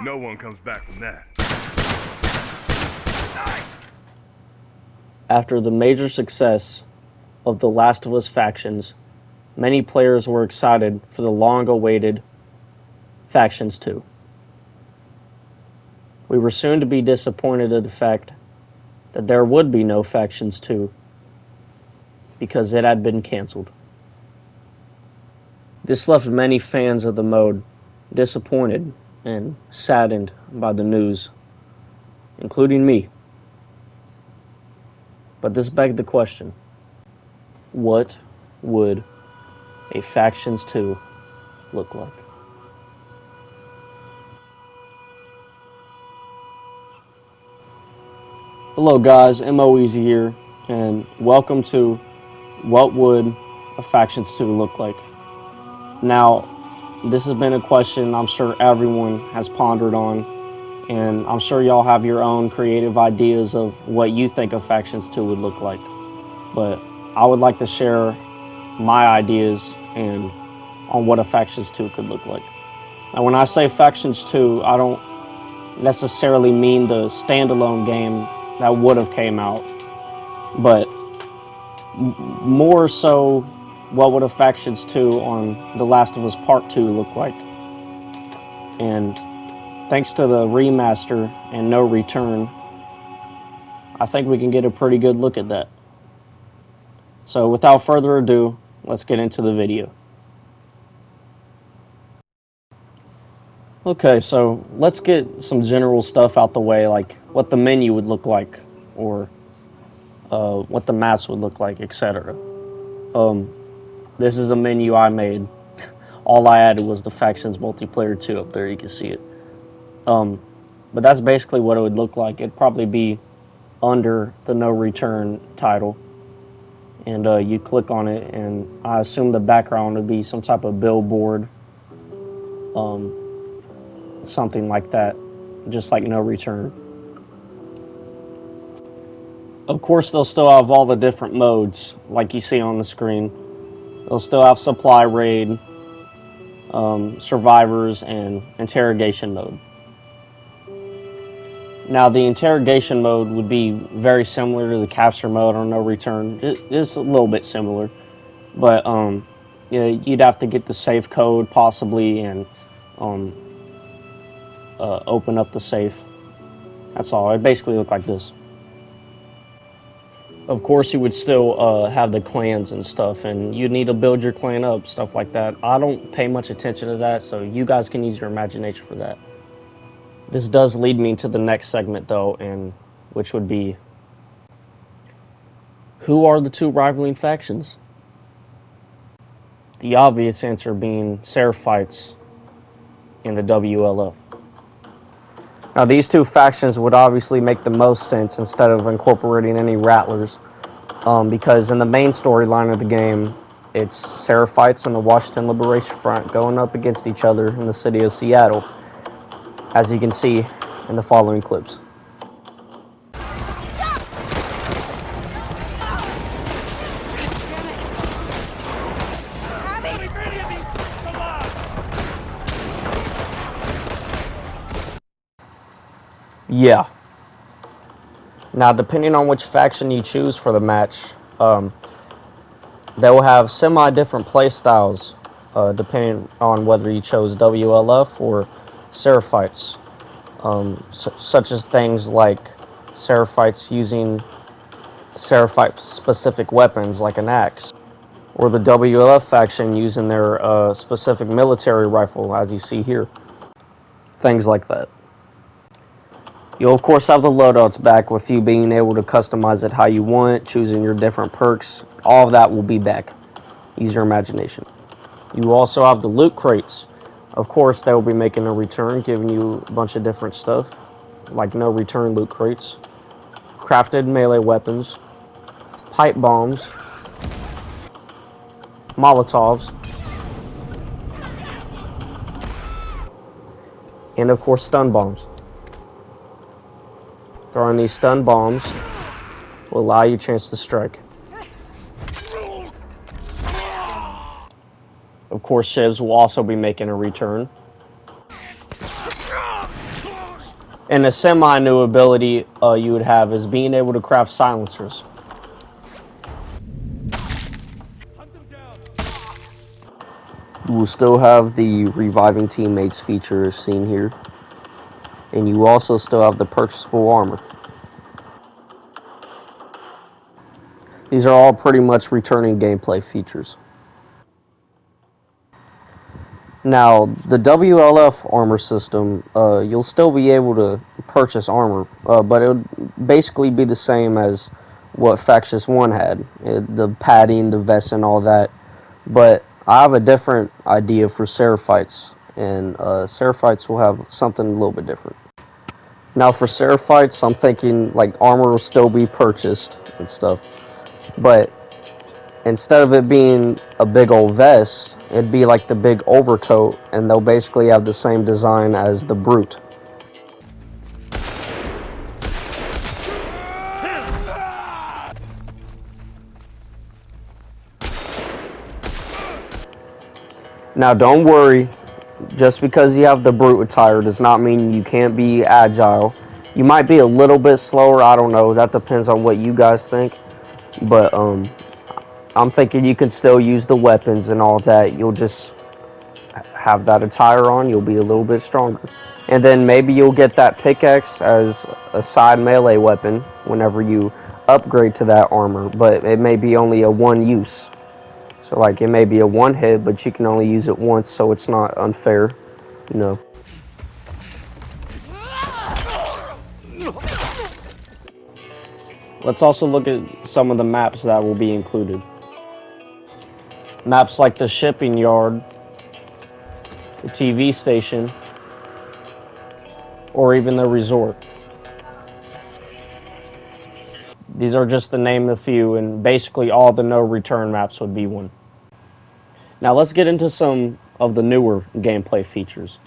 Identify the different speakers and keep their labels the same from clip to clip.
Speaker 1: No one comes back from that.
Speaker 2: After the major success of the Last of Us factions, many players were excited for the long-awaited Factions 2. We were soon to be disappointed at the fact that there would be no Factions 2 because it had been canceled. This left many fans of the mode disappointed and saddened by the news, including me. But this begged the question, what would a Factions 2 look like? Hello guys, MoEasy here, and welcome to What Would a Factions 2 Look Like? Now, this has been a question I'm sure everyone has pondered on, and I'm sure y'all have your own creative ideas of what you think a Factions 2 would look like. But I would like to share my ideas and on what a Factions 2 could look like. Now, when I say Factions 2, I don't necessarily mean the standalone game that would have came out, but more so, what would a Factions 2 on The Last of Us Part 2 look like? And thanks to the remaster and No Return, I think we can get a pretty good look at that. So without further ado, let's get into the video. Okay, so let's get some general stuff out the way, like what the menu would look like, or what the maps would look like, etc. This is a menu I made. All I added was the Factions Multiplayer 2 up there, you can see it. But that's basically what it would look like. It'd probably be under the No Return title. And you click on it, and I assume the background would be some type of billboard, something like that, just like No Return. Of course, they'll still have all the different modes, like you see on the screen. They'll still have Supply Raid, Survivors, and Interrogation mode. Now, the Interrogation mode would be very similar to the Capture mode on No Return. It's a little bit similar, but you know, you'd have to get the safe code possibly and open up the safe. That's all. It basically looked like this. Of course, you would still have the clans and stuff, and you'd need to build your clan up, stuff like that. I don't pay much attention to that, so you guys can use your imagination for that. This does lead me to the next segment, though, and which would be, who are the two rivaling factions? The obvious answer being Seraphites and the WLF. Now, these two factions would obviously make the most sense instead of incorporating any Rattlers, because in the main storyline of the game, it's Seraphites and the Washington Liberation Front going up against each other in the city of Seattle, as you can see in the following clips. Yeah. Now, depending on which faction you choose for the match, they will have semi-different play styles, depending on whether you chose WLF or Seraphites, such as things like Seraphites using Seraphite-specific weapons like an axe, or the WLF faction using their specific military rifle, as you see here. Things like that. You'll of course have the loadouts back, with you being able to customize it how you want, choosing your different perks. All of that will be back. Use your imagination. You also have the loot crates. Of course, they will be making a return, giving you a bunch of different stuff, like No Return loot crates, crafted melee weapons, pipe bombs, Molotovs, and of course stun bombs. Throwing these stun bombs will allow you a chance to strike. Of Of course, shivs will also be making a return. And a semi-new ability you would have is being able to craft silencers. You will still have the reviving teammates feature seen here. And you also still have the purchasable armor. These are all pretty much returning gameplay features. Now, the WLF armor system, you'll still be able to purchase armor, but it would basically be the same as what Factious 1 had. The padding, the vest, and all that. But I have a different idea for Seraphites, and Seraphites will have something a little bit different. Now, for Seraphites, I'm thinking like armor will still be purchased and stuff, but instead of it being a big old vest, it'd be like the big overcoat, and they'll basically have the same design as the Brute. Now don't worry, just because you have the Brute attire does not mean you can't be agile. You might be a little bit slower, I don't know, that depends on what you guys think, but I'm thinking you can still use the weapons and all that. You'll just have that attire on, you'll be a little bit stronger. And then maybe you'll get that pickaxe as a side melee weapon whenever you upgrade to that armor, but it may be only a one use. So like it may be a one hit, but you can only use it once, so it's not unfair, you know. Let's also look at some of the maps that will be included. Maps like the shipping yard, the TV station, or even the resort. These are just to name a few, and basically all the no return maps would be one. Now let's get into some of the newer gameplay features.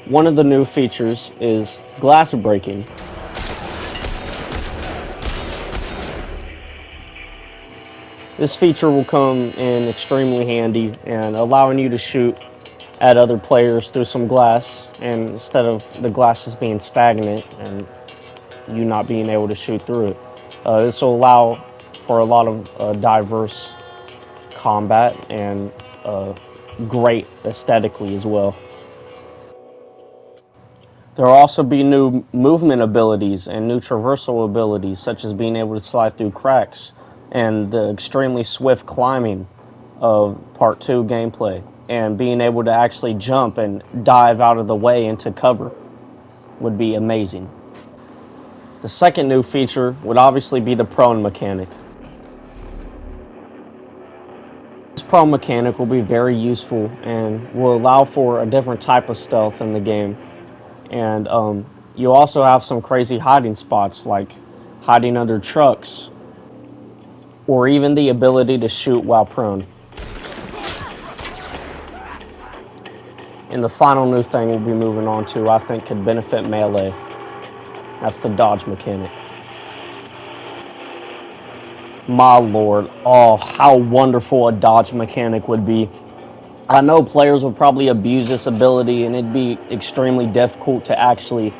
Speaker 2: One of the new features is glass breaking. This feature will come in extremely handy and allowing you to shoot at other players through some glass, and instead of the glass just being stagnant and you not being able to shoot through it. This will allow for a lot of diverse combat and great aesthetically as well. There will also be new movement abilities and new traversal abilities, such as being able to slide through cracks and the extremely swift climbing of Part 2 gameplay, and being able to actually jump and dive out of the way into cover would be amazing. The second new feature would obviously be the prone mechanic. This prone mechanic will be very useful and will allow for a different type of stealth in the game. And you also have some crazy hiding spots, like hiding under trucks, or even the ability to shoot while prone. And the final new thing we'll be moving on to, I think, could benefit melee. That's the dodge mechanic. My lord, oh, how wonderful a dodge mechanic would be. I know players would probably abuse this ability and it'd be extremely difficult to actually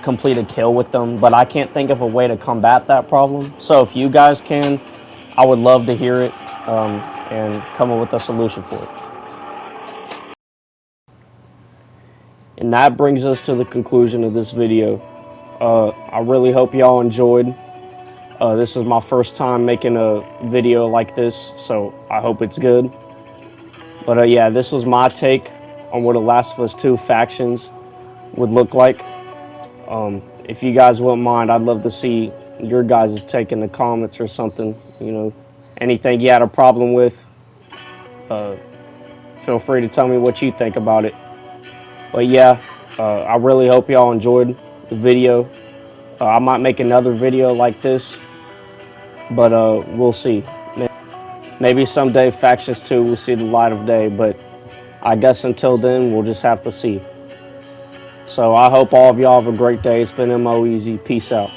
Speaker 2: complete a kill with them, but I can't think of a way to combat that problem. So if you guys can, I would love to hear it and come up with a solution for it. And that brings us to the conclusion of this video. I really hope y'all enjoyed. This is my first time making a video like this, so I hope it's good. But yeah, this was my take on what a Last of Us 2 Factions would look like. If you guys wouldn't mind, I'd love to see your guys' take in the comments or something. You know, anything you had a problem with, feel free to tell me what you think about it. But yeah, I really hope y'all enjoyed the video. I might make another video like this, but we'll see. Maybe someday Factions 2 will see the light of day, but I guess until then, we'll just have to see. So I hope all of y'all have a great day. It's been MO Easy. Peace out.